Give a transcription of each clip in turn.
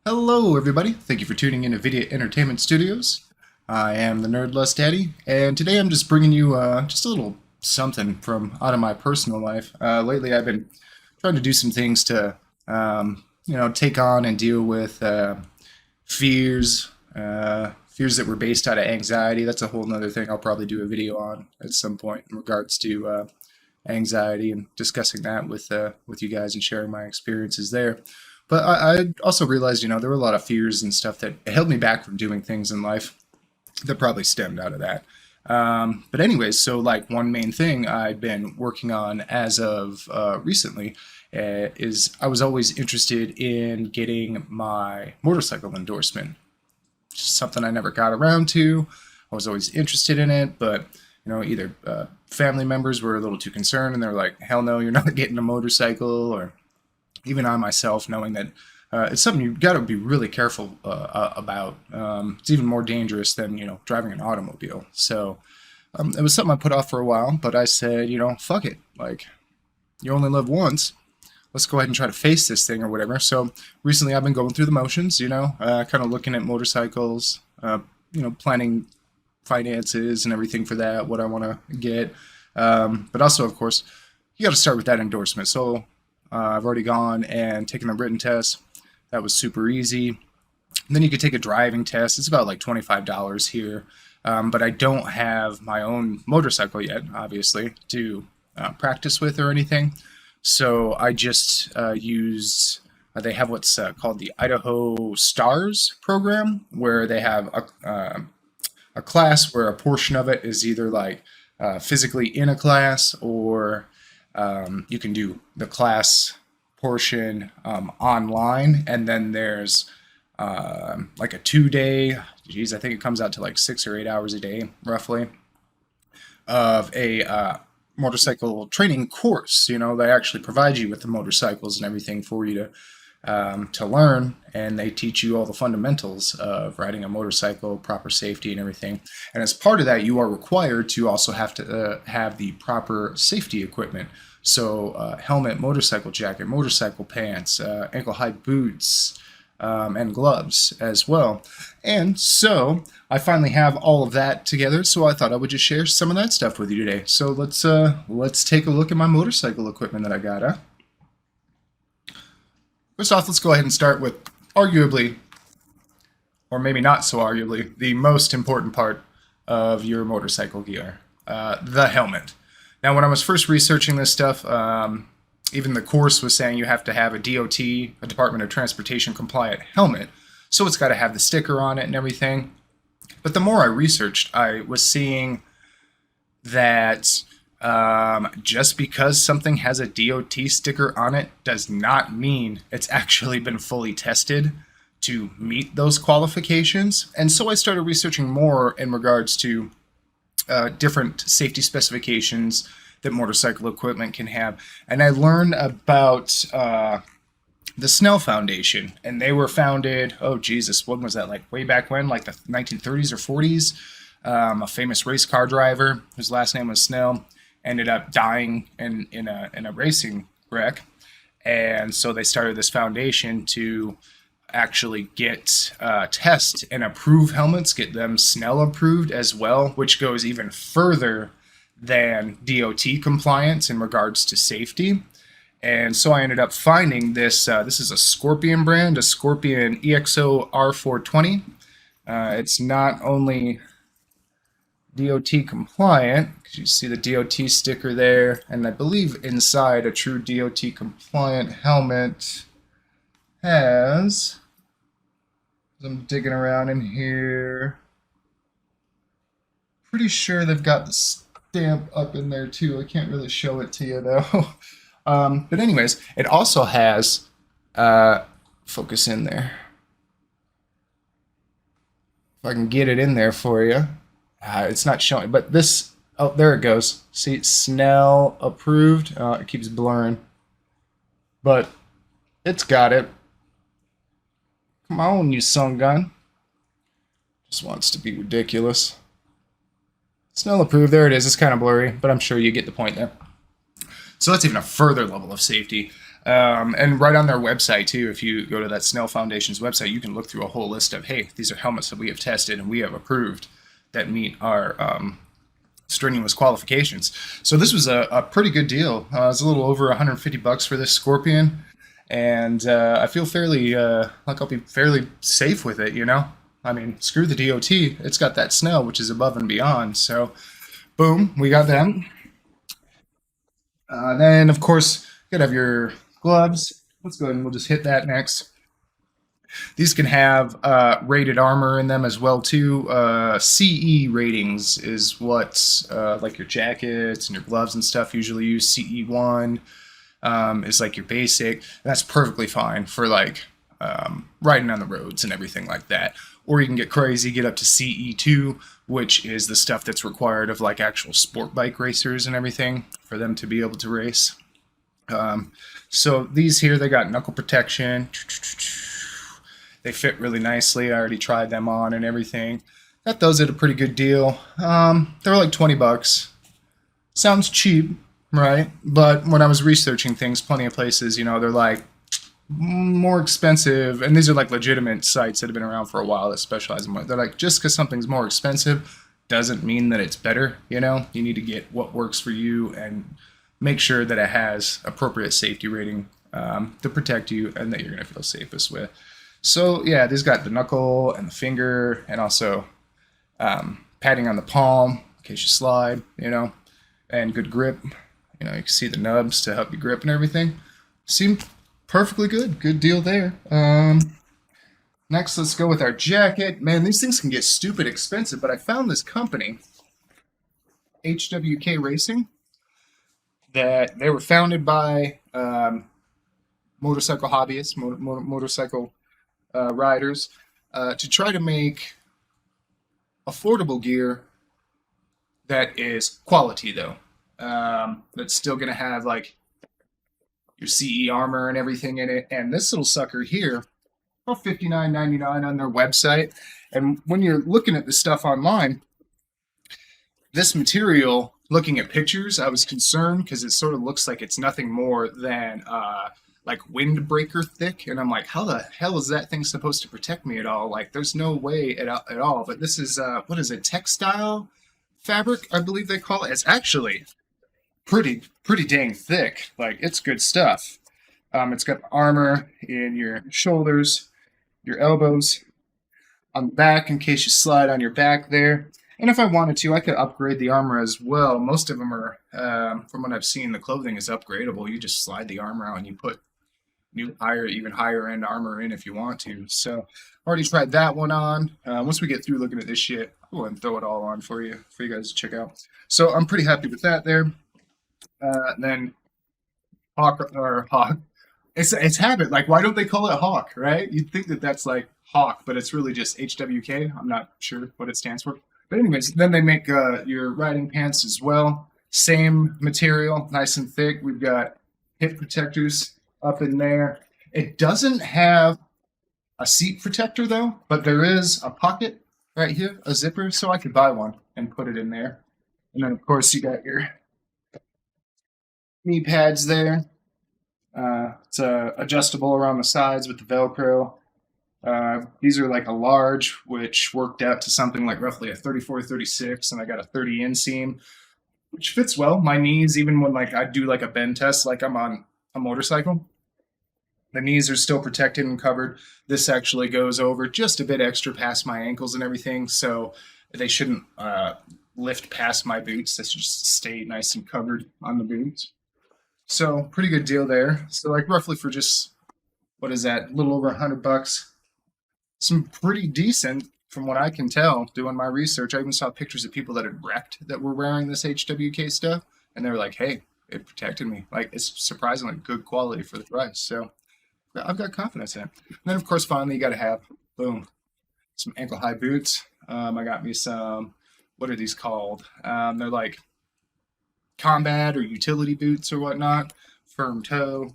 Hello, everybody. Thank you for tuning in to Vidiot Entertainment Studios. I am the Nerdlust Daddy, and today I'm just bringing you just a little something from out of my personal life. Lately, I've been trying to do some things to, take on and deal with fears, fears that were based out of anxiety. That's a whole nother thing I'll probably do a video on at some point in regards to anxiety and discussing that with you guys and sharing my experiences there. But I also realized, there were a lot of fears and stuff that held me back from doing things in life that probably stemmed out of that. But anyways, so like one main thing I've been working on as of recently is I was always interested in getting my motorcycle endorsement. Just something I never got around to. I was always interested in it, but either family members were a little too concerned and they're like, hell no, you're not getting a motorcycle, or even I myself, knowing that it's something you've got to be really careful about. It's even more dangerous than driving an automobile. So it was something I put off for a while, but I said, fuck it. Like, you only live once. Let's go ahead and try to face this thing or whatever. So recently I've been going through the motions, kind of looking at motorcycles, planning finances and everything for that, what I want to get. But also, of course, you got to start with that endorsement. So I've already gone and taken the written test. That was super easy. And then you could take a driving test. It's about like $25 here. But I don't have my own motorcycle yet, obviously, to practice with or anything. So I just they have what's called the Idaho Stars program, where they have a class where a portion of it is either like physically in a class, or you can do the class portion online, and then there's like a 2 day, I think it comes out to like 6 or 8 hours a day, roughly, of a motorcycle training course. They actually provide you with the motorcycles and everything for you to learn, and they teach you all the fundamentals of riding a motorcycle, proper safety and everything. And as part of that, you are required to also have to have the proper safety equipment. So helmet, motorcycle jacket, motorcycle pants, ankle-high boots, and gloves as well. And so I finally have all of that together, so I thought I would just share some of that stuff with you today. So let's take a look at my motorcycle equipment that I got. First off, let's go ahead and start with arguably, or maybe not so arguably, the most important part of your motorcycle gear, the helmet. Now, when I was first researching this stuff, even the course was saying you have to have a DOT, a Department of Transportation compliant helmet. So it's got to have the sticker on it and everything. But the more I researched, I was seeing that just because something has a DOT sticker on it does not mean it's actually been fully tested to meet those qualifications. And so I started researching more in regards to different safety specifications that motorcycle equipment can have. And I learned about the Snell Foundation, and they were founded, oh Jesus, when was that, like way back when, like the 1930s or 40s? A famous race car driver whose last name was Snell ended up dying in a racing wreck. And so they started this foundation to actually get test and approve helmets, get them Snell approved as well, which goes even further than DOT compliance in regards to safety. And so I ended up finding this. This is a Scorpion brand, a Scorpion EXO R420. It's not only DOT compliant, because you see the DOT sticker there, and I believe inside a true DOT compliant helmet has, I'm digging around in here, pretty sure they've got the stamp up in there too. I can't really show it to you though. But anyways, it also has, focus in there. If I can get it in there for you. It's not showing, but this, oh, there it goes. See, Snell approved. It keeps blurring, but it's got it. Come on, you son gun. Just wants to be ridiculous. Snell approved. There it is. It's kind of blurry, but I'm sure you get the point there. So that's even a further level of safety. And right on their website too, if you go to that Snell Foundation's website, you can look through a whole list of, hey, these are helmets that we have tested and we have approved that meet our strenuous qualifications. So this was a pretty good deal. It was a little over 150 bucks for this Scorpion, and I feel fairly like I'll be fairly safe with it. You know, I mean, screw the DOT. It's got that Snell, which is above and beyond. So, boom, we got them. Then, of course, you gotta have your gloves. Let's go ahead and we'll just hit that next. These can have rated armor in them as well too. CE ratings is what like your jackets and your gloves and stuff usually use. CE1 is like your basic. That's perfectly fine for like riding on the roads and everything like that. Or you can get crazy, get up to CE2, which is the stuff that's required of like actual sport bike racers and everything for them to be able to race. So these here, they got knuckle protection. They fit really nicely. I already tried them on and everything. Got those at a pretty good deal. They were like 20 bucks. Sounds cheap, right? But when I was researching things, plenty of places, you know, they're like more expensive. And these are like legitimate sites that have been around for a while that specialize in what they're like, just because something's more expensive doesn't mean that it's better. You know, you need to get what works for you and make sure that it has appropriate safety rating to protect you and that you're going to feel safest with. So yeah, these got the knuckle and the finger and also padding on the palm in case you slide, you know, and good grip. You know, you can see the nubs to help you grip and everything. Seem perfectly good. Good deal there. Next, let's go with our jacket. Man, these things can get stupid expensive, but I found this company, HWK Racing, that they were founded by motorcycle hobbyists, motorcycle riders, to try to make affordable gear that is quality, though. That's still going to have like your CE armor and everything in it. And this little sucker here, about $59.99 on their website. And when you're looking at the stuff online, this material, looking at pictures, I was concerned because it sort of looks like it's nothing more than like windbreaker thick, and I'm like, how the hell is that thing supposed to protect me at all? Like, there's no way at all. But this is what is it, textile fabric, I believe they call it. It's actually pretty dang thick. Like, it's good stuff. It's got armor in your shoulders, your elbows, on the back in case you slide on your back there. And if I wanted to, I could upgrade the armor as well. Most of them are, from what I've seen, the clothing is upgradable. You just slide the armor out and you put new, higher, even higher end armor in if you want to. So already tried that one on. Once we get through looking at this shit, I'll go ahead and throw it all on for you guys to check out. So I'm pretty happy with that there. Then Hawk. It's habit. Like, why don't they call it Hawk, right? You'd think that that's like Hawk, but it's really just HWK. I'm not sure what it stands for. But anyways, then they make your riding pants as well. Same material, nice and thick. We've got hip protectors up in there. It doesn't have a seat protector though, but there is a pocket right here, a zipper, so I could buy one and put it in there. And then of course you got your knee pads there. It's adjustable around the sides with the Velcro. These are like a large, which worked out to something like roughly a 34, 36, and I got a 30 inseam, which fits well. My knees, even when like I do like a bend test, like I'm on a motorcycle, the knees are still protected and covered. This actually goes over just a bit extra past my ankles and everything, so they shouldn't lift past my boots. They should just stay nice and covered on the boots. So pretty good deal there. So like roughly for just, what is that, a little over $100. Some pretty decent, from what I can tell, doing my research. I even saw pictures of people that had wrecked that were wearing this HWK stuff, and they were like, hey, it protected me. Like, it's surprisingly good quality for the price. So I've got confidence in it. And then, of course, finally, you got to have, boom, some ankle-high boots. I got me some, what are these called? They're like combat or utility boots or whatnot. Firm toe,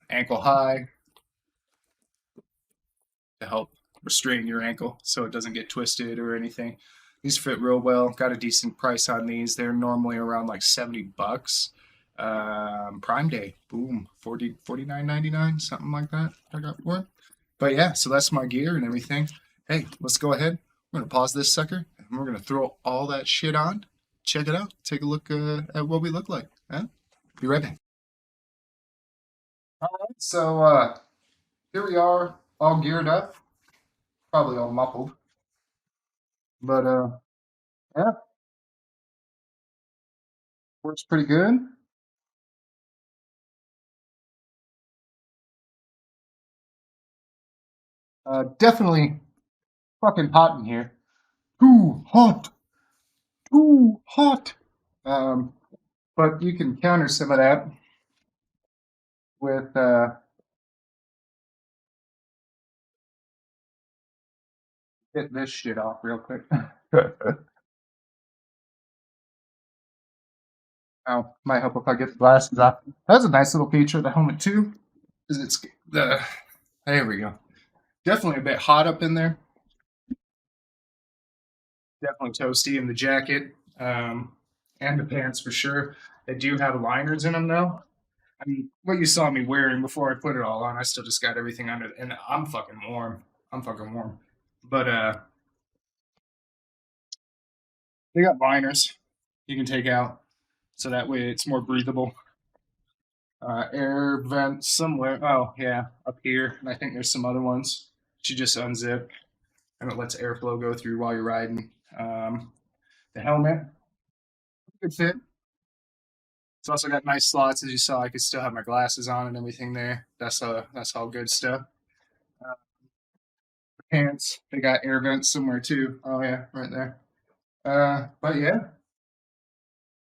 ankle high, to help restrain your ankle so it doesn't get twisted or anything. These fit real well. Got a decent price on these. They're normally around like $70. Prime Day, boom, 49.99, something like that. I got for it. But yeah, so that's my gear and everything. Hey, let's go ahead. We're gonna pause this sucker, and we're gonna throw all that shit on. Check it out. Take a look at what we look like. Huh? Be right back. All right, so here we are, all geared up, probably all muffled, but yeah, works pretty good. Definitely fucking hot in here. Too hot, too hot. Um, but you can counter some of that with get this shit off real quick. Oh, might help if I get the glasses off. That's a nice little feature of the helmet too, is it's the there we go. Definitely a bit hot up in there. Definitely toasty in the jacket, and the pants for sure. They do have liners in them though. I mean, what you saw me wearing before I put it all on, I still just got everything under, and I'm fucking warm. I'm fucking warm. But they got liners you can take out, so that way it's more breathable. Air vent somewhere. Oh yeah, up here. And I think there's some other ones. You just unzip, and it lets airflow go through while you're riding. The helmet, good fit. It's also got nice slots, as you saw. I could still have my glasses on and everything there. That's all good stuff. Uh, Pants, they got air vents somewhere too. Oh yeah, right there. But yeah,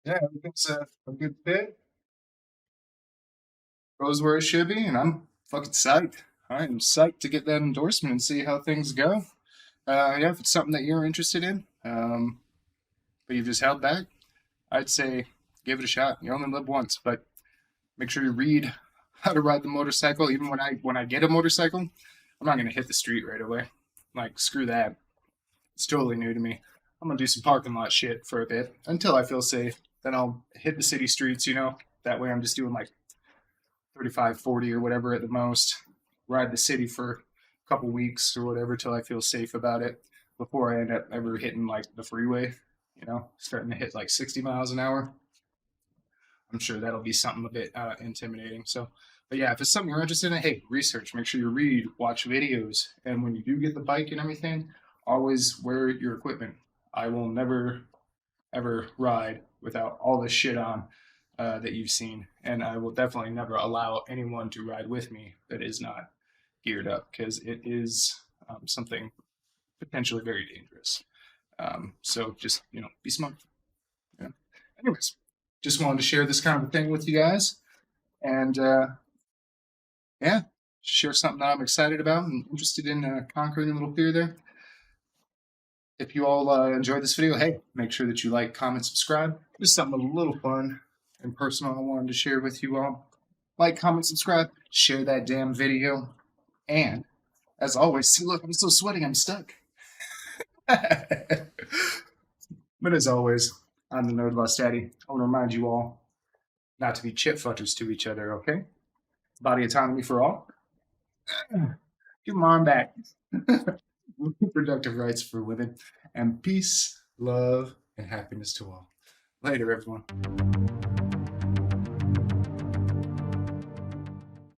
yeah, everything's a good fit. Goes where it should be, and I'm fucking psyched. I am psyched to get that endorsement and see how things go. Yeah, if it's something that you're interested in, but you've just held back, I'd say give it a shot. You only live once, but make sure you read how to ride the motorcycle. Even when I get a motorcycle, I'm not gonna hit the street right away. Like screw that. It's totally new to me. I'm gonna do some parking lot shit for a bit until I feel safe. Then I'll hit the city streets. That way I'm just doing like 35, 40 or whatever at the most. Ride the city for a couple weeks or whatever till I feel safe about it before I end up ever hitting like the freeway. Starting to hit like 60 miles an hour. I'm sure that'll be something a bit intimidating. So, but yeah, if it's something you're interested in, hey, research. Make sure you read, watch videos, and when you do get the bike and everything, always wear your equipment. I will never ever ride without all the shit on that you've seen, and I will definitely never allow anyone to ride with me that is not geared up because it is something potentially very dangerous. So just be smart. Yeah. Anyways, just wanted to share this kind of a thing with you guys, and yeah, share something that I'm excited about and interested in conquering a little fear there. If you all enjoyed this video, hey, make sure that you like, comment, subscribe. Just something a little fun and personal I wanted to share with you all. Like, comment, subscribe, share that damn video, and as always, see, look, I'm still sweating, I'm stuck. But as always, I'm the Nerd Lost Daddy. I want to remind you all not to be chip fuckers to each other, okay? Body autonomy for all. Give mom back. Reproductive rights for women. And peace, love, and happiness to all. Later, everyone.